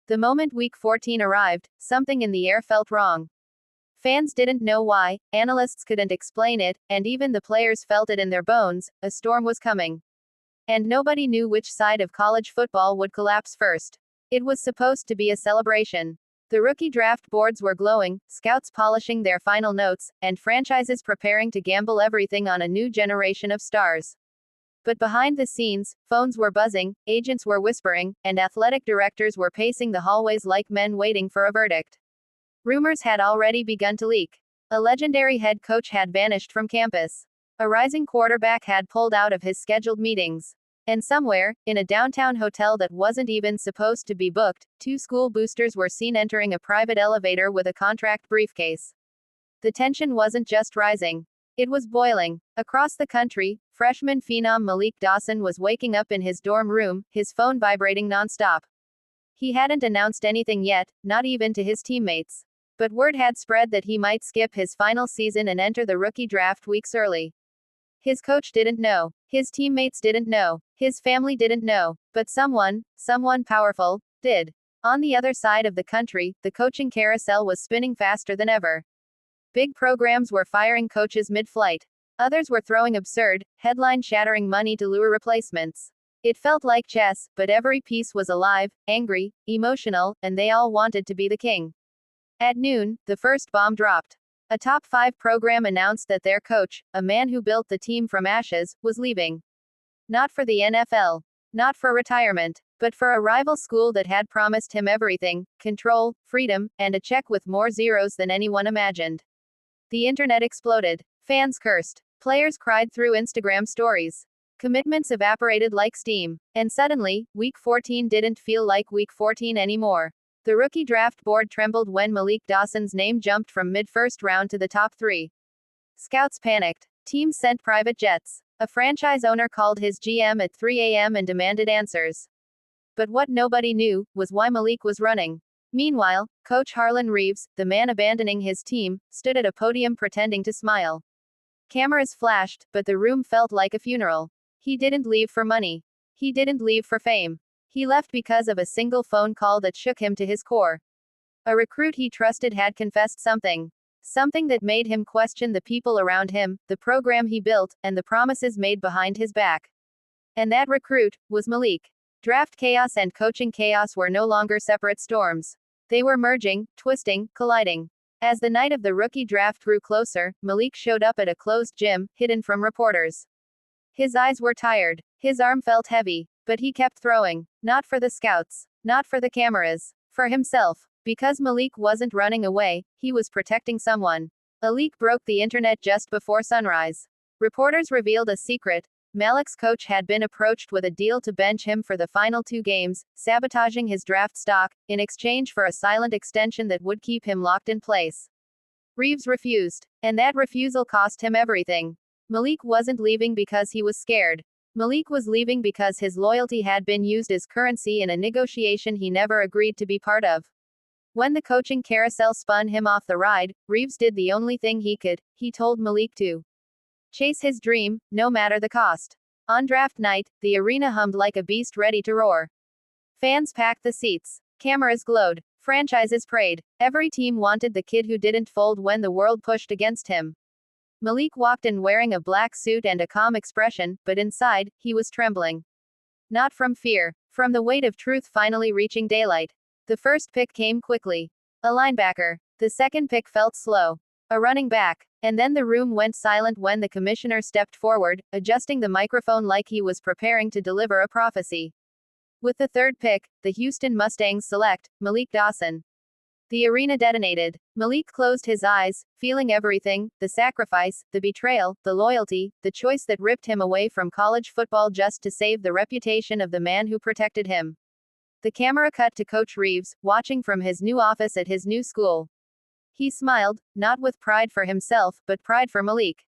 The moment Week 14 arrived, something in the air felt wrong. Fans didn't know why, analysts couldn't explain it, and even the players felt it in their bones. A storm was coming. And nobody knew which side of college football would collapse first. It was supposed to be a celebration. The rookie draft boards were glowing, scouts polishing their final notes, and franchises preparing to gamble everything on a new generation of stars. But behind the scenes, phones were buzzing, agents were whispering, and athletic directors were pacing the hallways like men waiting for a verdict. Rumors had already begun to leak. A legendary head coach had vanished from campus. A rising quarterback had pulled out of his scheduled meetings. And somewhere, in a downtown hotel that wasn't even supposed to be booked, two school boosters were seen entering a private elevator with a contract briefcase. The tension wasn't just rising. It was boiling. Across the country, freshman phenom Malik Dawson was waking up in his dorm room, his phone vibrating nonstop. He hadn't announced anything yet, not even to his teammates. But word had spread that he might skip his final season and enter the rookie draft weeks early. His coach didn't know. His teammates didn't know. His family didn't know. But someone powerful, did. On the other side of the country, the coaching carousel was spinning faster than ever. Big programs were firing coaches mid-flight. Others were throwing absurd, headline-shattering money to lure replacements. It felt like chess, but every piece was alive, angry, emotional, and they all wanted to be the king. At noon, the first bomb dropped. A top 5 program announced that their coach, a man who built the team from ashes, was leaving. Not for the NFL. Not for retirement. But for a rival school that had promised him everything: control, freedom, and a check with more zeros than anyone imagined. The internet exploded. Fans cursed. Players cried through Instagram stories. Commitments evaporated like steam. And suddenly, Week 14 didn't feel like Week 14 anymore. The rookie draft board trembled when Malik Dawson's name jumped from mid-first round to the top 3. Scouts panicked. Teams sent private jets. A franchise owner called his GM at 3 a.m. and demanded answers. But what nobody knew was why Malik was running. Meanwhile, Coach Harlan Reeves, the man abandoning his team, stood at a podium pretending to smile. Cameras flashed, but the room felt like a funeral. He didn't leave for money. He didn't leave for fame. He left because of a single phone call that shook him to his core. A recruit he trusted had confessed something. Something that made him question the people around him, the program he built, and the promises made behind his back. And that recruit was Malik. Draft chaos and coaching chaos were no longer separate storms. They were merging, twisting, colliding. As the night of the rookie draft grew closer, Malik showed up at a closed gym, hidden from reporters. His eyes were tired. His arm felt heavy. But he kept throwing. Not for the scouts. Not for the cameras. For himself. Because Malik wasn't running away, he was protecting someone. A leak broke the internet just before sunrise. Reporters revealed a secret. Malik's coach had been approached with a deal to bench him for the final 2 games, sabotaging his draft stock, in exchange for a silent extension that would keep him locked in place. Reeves refused. And that refusal cost him everything. Malik wasn't leaving because he was scared. Malik was leaving because his loyalty had been used as currency in a negotiation he never agreed to be part of. When the coaching carousel spun him off the ride, Reeves did the only thing he could. He told Malik to chase his dream, no matter the cost. On draft night, the arena hummed like a beast ready to roar. Fans packed the seats. Cameras glowed. Franchises prayed. Every team wanted the kid who didn't fold when the world pushed against him. Malik walked in wearing a black suit and a calm expression, but inside, he was trembling. Not from fear. From the weight of truth finally reaching daylight. The first pick came quickly. A linebacker. The second pick felt slow. A running back. And then the room went silent when the commissioner stepped forward, adjusting the microphone like he was preparing to deliver a prophecy. With the third pick, the Houston Mustangs select Malik Dawson. The arena detonated. Malik closed his eyes, feeling everything: the sacrifice, the betrayal, the loyalty, the choice that ripped him away from college football just to save the reputation of the man who protected him. The camera cut to Coach Reeves, watching from his new office at his new school. He smiled, not with pride for himself, but pride for Malik.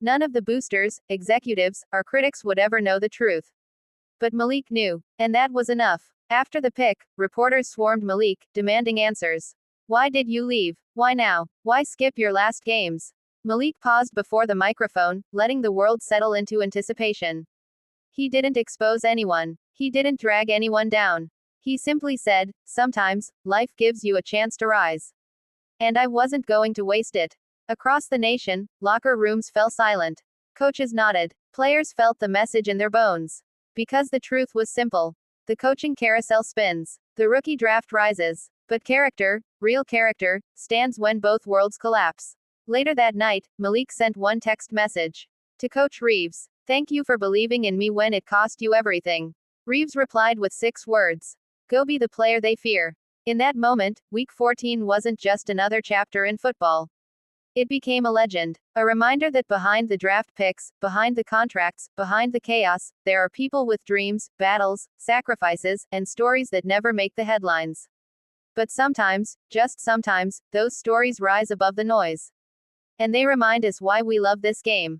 None of the boosters, executives, or critics would ever know the truth. But Malik knew. And that was enough. After the pick, reporters swarmed Malik, demanding answers. Why did you leave? Why now? Why skip your last games? Malik paused before the microphone, letting the world settle into anticipation. He didn't expose anyone. He didn't drag anyone down. He simply said, sometimes, life gives you a chance to rise. And I wasn't going to waste it. Across the nation, locker rooms fell silent. Coaches nodded. Players felt the message in their bones. Because the truth was simple. The coaching carousel spins. The rookie draft rises. But character, real character, stands when both worlds collapse. Later that night, Malik sent one text message to Coach Reeves. Thank you for believing in me when it cost you everything. Reeves replied with 6 words. Go be the player they fear. In that moment, Week 14 wasn't just another chapter in football. It became a legend. A reminder that behind the draft picks, behind the contracts, behind the chaos, there are people with dreams, battles, sacrifices, and stories that never make the headlines. But sometimes, just sometimes, those stories rise above the noise. And they remind us why we love this game.